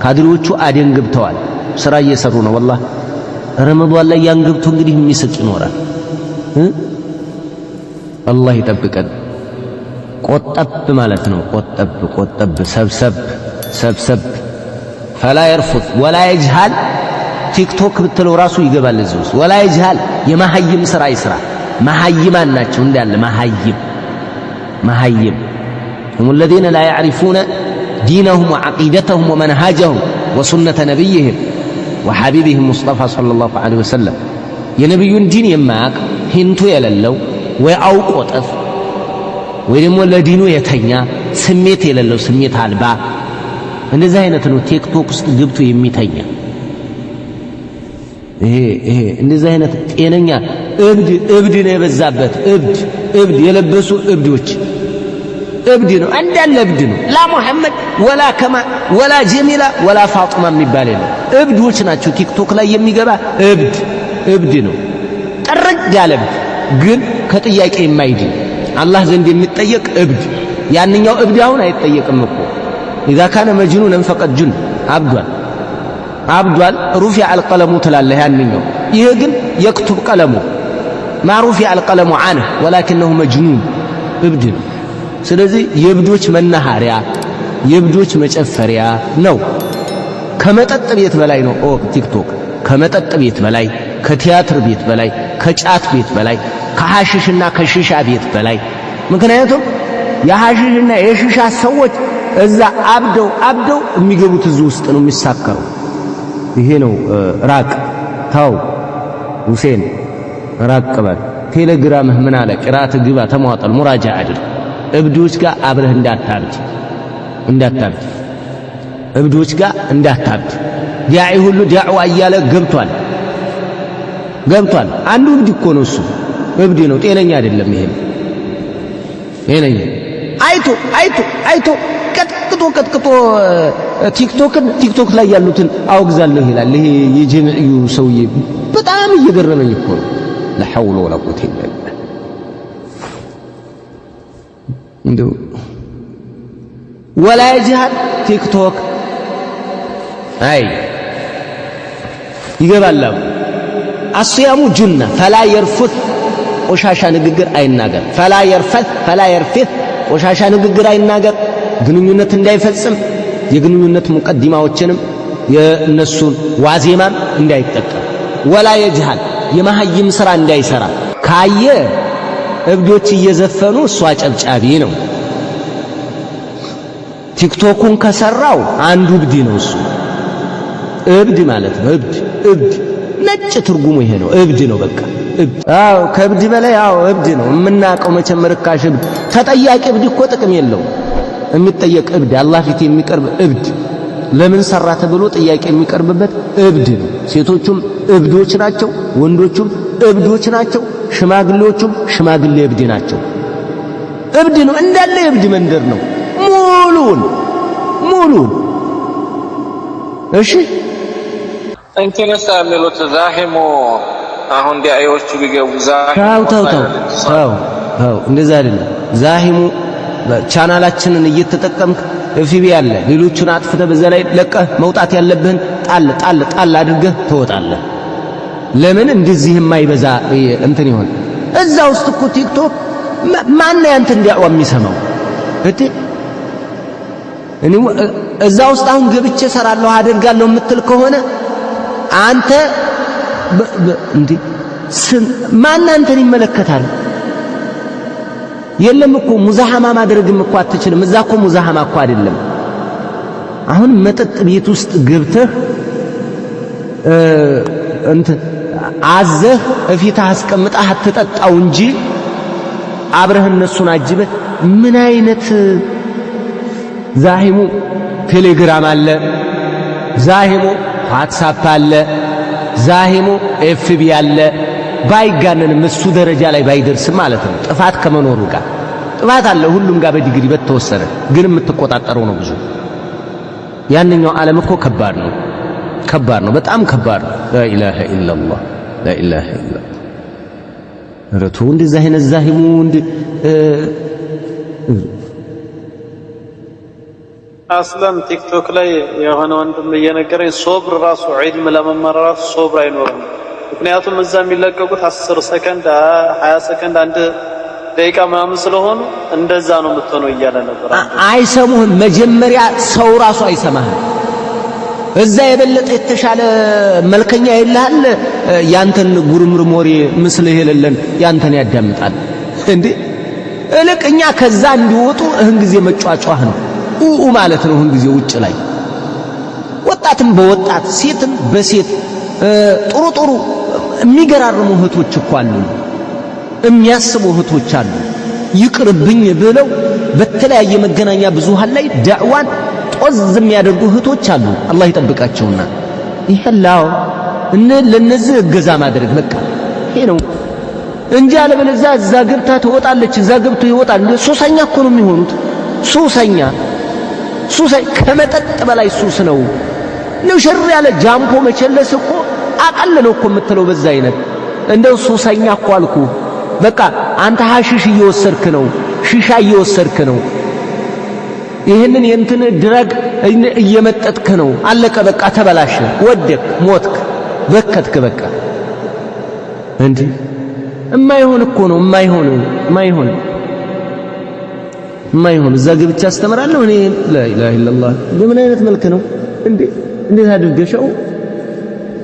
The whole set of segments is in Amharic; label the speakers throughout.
Speaker 1: ካድሬዎቹ አደን ገብተዋል ስራ እየሰሩ ነው والله ረመዳን ላይ ያን ገብቶ እንግዲህ የሚስቅ ይኖራል አላህ ይጠብቀን ቆጠብ ማለት ነው ቆጠብ ሰብሰብ فلا يرفض ولا يجهل ቲክቶክ ብትለው ራሱ ይገባል እዚህ ውስጥ ولا يجهل የመሐይም ስራ ይስራ መሐይማን ናቸው እንዳለ መሐይም هم الذين لا يعرفون دينهم وعقيدتهم ومنهاجهم وسنة نبيهم وحبيبهم مصطفى صلى الله عليه وسلم የነብዩን ዲን የማያውቅ ሂንቱ የሌለው ወይ አውቆ ጠፍ ወይ ደግሞ ለዲኑ የተኛ ስሜት የሌለው ስሜት አልባ እንደዚህ አይነት ነው ቲክቶክ ውስጥ ገብቶ የሚተኛ ይሄ እንደዚህ አይነት ጤነኛ እብድ ነው የበዛበት እብድ የለበሱ እብዶች እብድ ነው እንዳለ እብድ ነው ላ መሐመድ ወላ ከማ ወላ ጀሚላ ወላ ፋጡማ የሚባል የለም እብዶች ናቸው ቲክቶክ ላይ የሚገባ እብድ ነው ጥርግ ያለ ግን ከጥያቄ የማይድን አላህ ዘንድ የሚጠየቅ እብድ ያንኛው እብድ አሁን አይጠየቅም እኮ إذا كان مجنونا فقد جن عبدال رفع القلم تلاله ያንኛው ይሄ ግን يكتب قلمه ما رفع القلم عنه ولكنه مجنون እብድ ስለዚህ የእብዶች መናኸሪያ የእብዶች መጨፈሪያ ነው ከመጠጥ ቤት በላይ ነው ቲክቶክ ከመጠጥ ቤት በላይ ከቲያትር ቤት በላይ ከጫት ቤት በላይ ከሐሽሽና ከሽሻ ቤት በላይ ምክንያቱም የሐሽሽና የሽሻ ሰዎች እዛ አብደው የሚገቡት እዚህ ውስጥ ነው የሚሳከሩ ይሄ ነው ራቅ ታው ሁሴን ራቅ በል ቴሌግራምህ ምን አለ ቅራት ግባ ተሟጠል ሙራጃ አድር እብዶች ጋር አብረህ እንዳታብድ እብዶች ጋር እንዳታብድ ዳዒ ሁሉ ዳዕዋ እያለ ገብቷል አንዱ እብድ እኮ ነው እሱ እብድ ነው ጤነኛ አይደለም ይሄ ጤነኛ አይቶ ቀጥቅጦ ቲክቶክ ላይ ያሉትን አውግዛለሁ ይላል ይሄ የጀምዕዩ ሰውዬ በጣም እየገረመኝ እኮ ነው لا حول ولا قوة إلا بالله እንደው ولا يجهل ቲክቶክ ይገባል الصيام جنة فلا يرفث ቆሻሻ ንግግር አይናገር فلا يرفث ቆሻሻ ንግግር አይናገር ግንኙነት እንዳይፈጽም የግንኙነት ሙቀዲማዎችንም የነሱን ዋዜማን እንዳይጠቀም ولا يجهل የመሐይም ስራ እንዳይሰራ ካየ እብዶች እየዘፈኑ እሷ ጨብጫቢ ነው ቲክቶኩን ከሰራው አንዱ እብድ ነው እሱ እብድ ማለት ነው እብድ ነጭ ትርጉሙ ይሄ ነው እብድ ነው በቃ እብድ ከእብድ በላይ እብድ ነው የምናቀው መቼም ርካሽ እብድ ተጠያቂ እብድ እኮ ጥቅም የለውም የሚጠየቅ እብድ አላህ ፊት የሚቀርብ እብድ ለምን ሰራ ተብሎ ጥያቄ የሚቀርብበት እብድ ነው ሴቶቹም እብዶች ናቸው ወንዶቹም እብዶች ናቸው ሽማግሌዎቹም ሽማግሌ እብድ ናቸው እብድ ነው እንዳለ እብድ መንደር ነው ሙሉን እሺ
Speaker 2: እንከነሳ የሚሉት ዛሂሙ አሁን ዲያዮቹ ቢገቡ
Speaker 1: ታው እንደዛ አይደለም ዛሂሙ ቻናላችንን እየተጠቀምክ ኤፍቢ ያለ ሌሎቹን አጥፍተህ በዛ ላይ ለቀህ መውጣት ያለብህን ጣል አድርገህ ትወጣለህ ለምን እንደዚህ የማይበዛ እንትን ይሆን እዛ ውስጥ እኮ ቲክቶክ ማን ያንተን ዲያዋ የሚሰማው እኔ እዛ ውስጥ አሁን ገብቼ ሰራለሁ አደርጋለሁ የምትል ከሆነ አንተ ማን አንተን ይመለከታል የለም እኮ ሙዛሃማ ማድረግም እኮ አትችልም እዛ እኮ ሙዛሃማ እኮ አይደለም አሁን መጠጥ ቤት ውስጥ ገብተህ አዘህ እፊትህ አስቀምጠህ አትጠጣው እንጂ አብረህ እነሱን አጅበህ ምን አይነት ዛሂሙ ቴሌግራም አለ ዛሂሙ ዋትስአፕ አለ ዛሂሙ ኤፍቢ አለ ባይጋነንም እሱ ደረጃ ላይ ባይደርስም ማለት ነው ጥፋት ከመኖሩ ጋር ጥፋት አለ ሁሉም ጋር በዲግሪ በተወሰነ ግን የምትቆጣጠረው ነው ብዙ ያንኛው ዓለም እኮ ከባድ ነው በጣም ከባድ ነው لا إله إلا الله ረቱ እንደዚህ አይነት ዛሂሙ
Speaker 3: አስለን ቲክቶክ ላይ የሆነ ወንድም እየነገረኝ ሶብር ራሱ ዒልም ለመማር ራሱ ሶብር አይኖርም። ምክንያቱም እዛ የሚለቀቁት 10 ሰከንድ 20 ሰከንድ አንድ ደቂቃ ምናምን ስለሆኑ እንደዛ ነው የምትሆነው እያለ ነበር።
Speaker 1: አይሰሙህም። መጀመሪያ ሰው ራሱ አይሰማህም። እዛ የበለጠ የተሻለ መልከኛ ይልሃል። ያንተን ጉርምርም ወሬ ምስልህ የሌለን ያንተን ያዳምጣል እንዴ። እልቅ እኛ ከዛ እንዲወጡ እህን ጊዜ መጫጫህ ነው ማለት ነው። እህን ጊዜ ውጭ ላይ ወጣትም በወጣት ሴትም በሴት ጥሩ ጥሩ የሚገራርሙ እህቶች እኮ አሉ፣ የሚያስቡ እህቶች አሉ። ይቅርብኝ ብለው በተለያየ መገናኛ ብዙሃን ላይ ዳዕዋን ጦዝ የሚያደርጉ እህቶች አሉ። አላህ ይጠብቃቸውና ይሄላው ለነዚህ እገዛ ማድረግ በቃ ይሄ ነው እንጂ አለበለዚያ እዛ ገብታ ትወጣለች፣ እዛ ገብቶ ይወጣል። ሱሰኛ እኮ ነው የሚሆኑት። ሱሰኛ ከመጠጥ በላይ ሱስ ነው። ሽር ያለ ጃምፖ መቸለስ እኮ አቀል ነው እኮ የምትለው በዛ አይነት እንደው ሱሰኛ እኮ አልኩ። በቃ አንተ ሐሺሽ እየወሰድክ ነው፣ ሺሻ እየወሰድክ ነው፣ ይህንን የእንትን ድረግ እየመጠጥክ ነው። አለቀ በቃ ተበላሸ፣ ወደክ፣ ሞትክ፣ በከትክ በቃ እንዴ። እማይሆን እኮ ነው እማይሆን እዛ ገብቼ አስተምራለሁ እኔ ላኢላሃ ኢላላህ። በምን አይነት መልክ ነው እንዴ? እንዴት አድርገሽው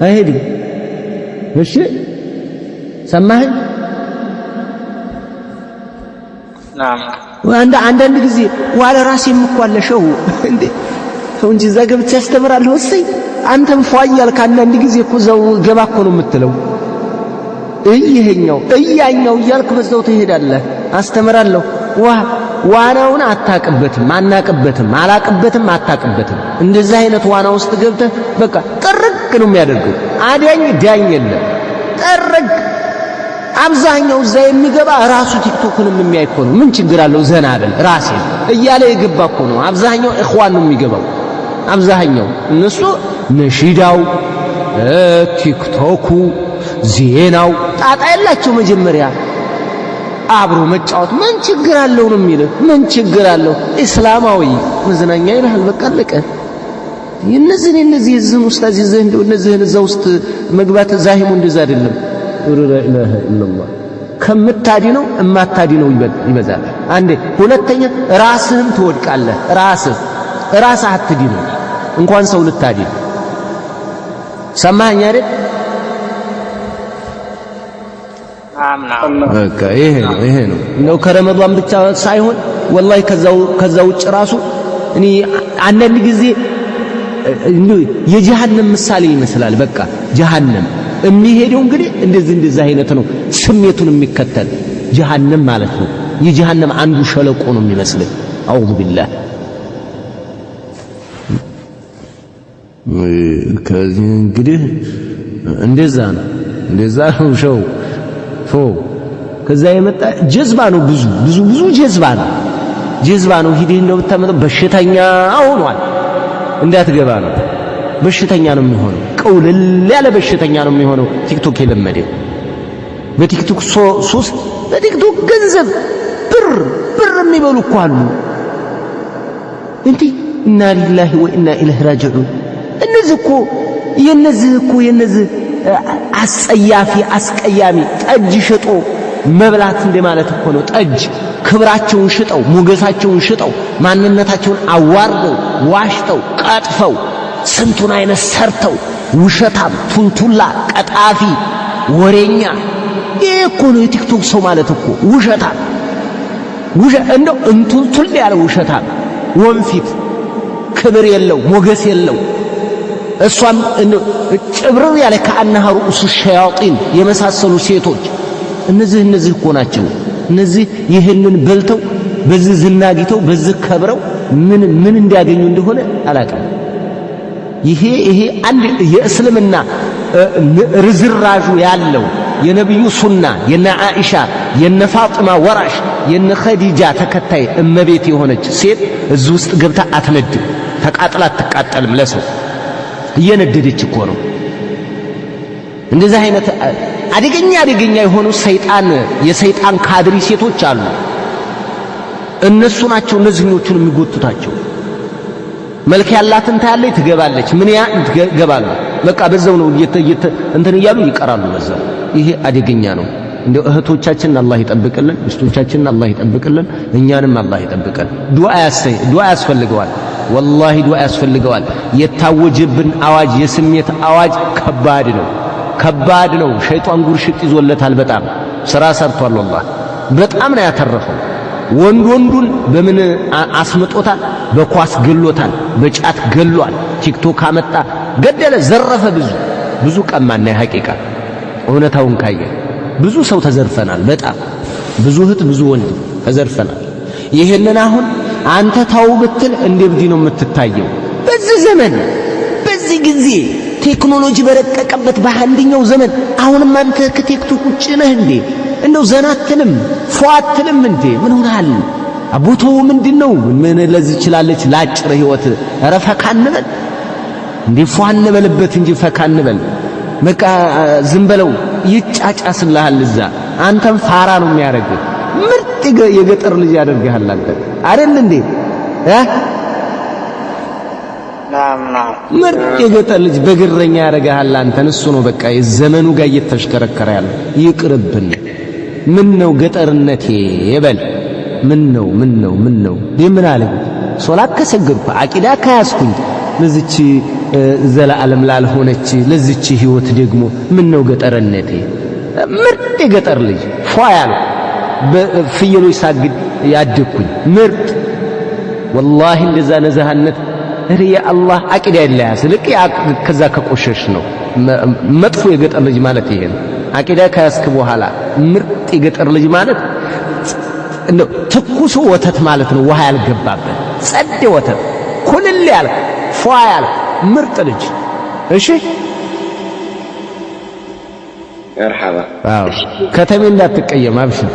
Speaker 1: አይሄድም? እሺ ሰማኸኝ? አንዳንድ ጊዜ ዋለ ራሴም እኮ አለሸው እንዴ ሰው እንጂ እዛ ገብቼ አስተምራለሁ። እሰይ አንተም ፏያልክ አንዳንድ ጊዜ እኮ እዛው ገባ እኮ ነው የምትለው። ይሄኛው እያኛው እያልክ በዛው ትሄዳለህ። አስተምራለሁ ዋናውን አታቅበትም፣ አናቅበትም፣ አላቅበትም፣ አታቅበትም። እንደዚህ አይነት ዋና ውስጥ ገብተህ በቃ ጥርቅ ነው የሚያደርገው። አዳኝ ዳኝ የለም። ጥርቅ አብዛኛው እዛ የሚገባ ራሱ ቲክቶክንም የሚያይ እኮ ነው። ምን ችግር አለው? ዘና በል ራሴ እያለ የገባ እኮ ነው። አብዛኛው ኢኽዋን ነው የሚገባው። አብዛኛው እነሱ ነሺዳው፣ ቲክቶኩ፣ ዜናው ጣጣ የላቸው። መጀመሪያ አብሮ መጫወት ምን ችግር አለው ነው የሚልህ። ምን ችግር አለው? እስላማዊ መዝናኛ ይልሃል። በቃ አለቀ። የነዚህ እዝን ኡስታዝ ይዘህ እንደው እነዚህን እዛ ውስጥ መግባት ዛሂሙ እንደዛ አይደለም። ላ ኢላሃ ኢላላህ ከምታዲነው እማታዲነው ይበዛል። አንዴ ሁለተኛ ራስህም ትወድቃለህ። ራስህ አትዲነው እንኳን ሰው ልታዲን። ሰማኸኝ አይደል? በቃ ይሄ ነው እንደው ከረመዷን ብቻ ሳይሆን ወላሂ ከዛ ውጭ ራሱ እኔ አንዳንድ ጊዜ የጀሃነም ምሳሌ ይመስላል። በቃ ጀሃነም የሚሄደው እንግዲህ እንደዚህ አይነት ነው። ስሜቱን የሚከተል ጀሃነም ማለት ነው። የጀሃነም አንዱ ሸለቆ ነው የሚመስለው። አዑዙ ቢላህ። ከዚህ እንግዲህ እንደዛ ነው ሸው ከዛ የመጣ ጀዝባ ነው። ብዙ ጀዝባ ነው። ሂደህ እንደው ብታመጣው በሽተኛ ሆኗል። እንዳትገባ ነው። በሽተኛ ነው የሚሆነው። ቀውልል ያለ በሽተኛ ነው የሚሆነው። ቲክቶክ የለመደ በቲክቶክ ሱስ፣ በቲክቶክ ገንዘብ ብር የሚበሉ እኮ አሉ። እንዴ ኢና ሊላሂ ወኢና ኢለይሂ ራጂዑን። እነዚህ እኮ አስጸያፊ አስቀያሚ ጠጅ ሽጦ መብላት እንደማለት እኮ ነው። ጠጅ ክብራቸውን ሽጠው፣ ሞገሳቸውን ሽጠው፣ ማንነታቸውን አዋርደው፣ ዋሽተው፣ ቀጥፈው፣ ስንቱን አይነት ሰርተው፣ ውሸታም፣ ቱልቱላ፣ ቀጣፊ፣ ወሬኛ። ይሄ እኮ ነው የቲክቶክ ሰው ማለት እኮ ውሸታም። እንደው እንቱልቱል ያለ ውሸታም፣ ወንፊት፣ ክብር የለው፣ ሞገስ የለው። እሷም ጭብርር ያለ ከአነሃ ሩኡሱ ሸያጢን የመሳሰሉ ሴቶች እነዚህ እኮ ናቸው። እነዚህ ይህንን በልተው በዚህ ዝናጊተው በዚህ ከብረው ምን እንዲያገኙ እንደሆነ አላውቅም። ይሄ አንድ የእስልምና ርዝራዡ ያለው የነብዩ ሱና የነ ዓኢሻ የነ ፋጢማ ወራሽ የነ ኸዲጃ ተከታይ እመቤት የሆነች ሴት እዚህ ውስጥ ገብታ አትነድም፣ ተቃጥላ አትቃጠልም። ለሰው እየነደደች እኮ ነው። እንደዚህ አይነት አደገኛ የሆኑ የሰይጣን ካድሪ ሴቶች አሉ። እነሱ ናቸው እነዚህኞቹን የሚጎቱታቸው። መልክ ያላትን ታያለች፣ ትገባለች። ምን ያ ትገባሉ። በቃ በዛው ነው እንትን እያሉ ይቀራሉ በዛው። ይሄ አደገኛ ነው። እንደው እህቶቻችንን አላህ ይጠብቅልን፣ ሚስቶቻችንን አላህ ይጠብቅልን፣ እኛንም አላህ ይጠብቀን። ዱዓ ያስፈልገዋል። ወላሂ ዱዓ ያስፈልገዋል። የታወጀብን አዋጅ፣ የስሜት አዋጅ ከባድ ነው። ሸይጣን ጉርሽት ይዞለታል። በጣም ስራ ሰርቷል። ወላሂ በጣም ነው ያተረፈው። ወንዱን በምን አስምጦታል? በኳስ ገሎታል፣ በጫት ገሏል። ቲክቶክ አመጣ፣ ገደለ፣ ዘረፈ። ብዙ ቀማና ሐቂቃ እውነታውን ካየ ብዙ ሰው ተዘርፈናል። በጣም ብዙ እህት ብዙ ወንድ ተዘርፈናል። ይሄንን አሁን አንተ ታው ብትል እንደ እብድ ነው የምትታየው። በዚህ ዘመን በዚህ ጊዜ ቴክኖሎጂ በረቀቀበት በአንደኛው ዘመን አሁንም አንተ ከቲክቶክ ውጭ ነህ እንዴ? እንደው ዘናትንም ፏትንም እንዴ? ምን ሆነሃል? አቦታው ምንድነው? ምን ለዚህ ይችላለች ላጭር ህይወት። ኧረ ፈካ እንበል እንዴ! ፏ እንበልበት እንጂ ፈካ እንበል። በቃ ዝም በለው ይጫጫስልሃል። እዛ አንተም ፋራ ነው የሚያደርግህ። ምርጥ የገጠር ልጅ ያደርግሃል አንተ አይደል እንዴ? ምርጥ የገጠር ልጅ በግረኛ ያደርግሃል አንተን። እሱ ነው በቃ የዘመኑ ጋር እየተሽከረከረ ያለ። ይቅርብን። ምን ነው ገጠርነቴ ይበል። ምን ነው ምን አለ? ሶላት ከሰገድኩ አቂዳ ከያዝኩኝ ለዚች ዘላለም ላልሆነች ለዚች ህይወት ደግሞ ምን ነው ገጠርነቴ? ምርጥ የገጠር ልጅ ፏ ያለ በፍየሎች ሳግድ ያደግኩኝ ምርጥ ወላሂ። እንደዛ ነዛህነት ያ አላህ አቂዳ ይለያስ ልክ ከዛ ከቆሸሽ ነው መጥፎ የገጠር ልጅ ማለት ይሄ ነው። አቂዳ ከያዝክ በኋላ ምርጥ የገጠር ልጅ ማለት እንደው ትኩስ ወተት ማለት ነው። ውሃ ያልገባበት ጸዴ ወተት ኩልል ያለ ፏ ያለ ምርጥ ልጅ። እሺ
Speaker 2: መርሐባ።
Speaker 1: አዎ ከተሜ እንዳትቀየም አብሽር፣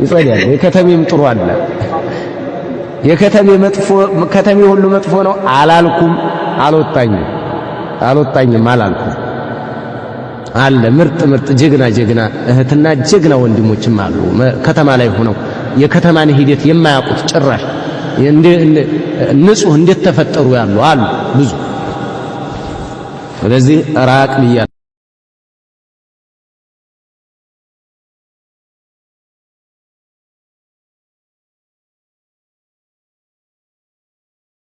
Speaker 1: ይጸዳል። የከተሜም ጥሩ አለ። የከተሜ መጥፎ ከተሜ ሁሉ መጥፎ ነው አላልኩም። አልወጣኝም አላልኩም። አለ ምርጥ ጀግና እህትና ጀግና ወንድሞችም አሉ ከተማ ላይ ሆነው የከተማን ሂደት የማያውቁት ጭራሽ ንጹህ እንዴት ተፈጠሩ ያሉ አሉ ብዙ። ስለዚህ ራቅ ብያ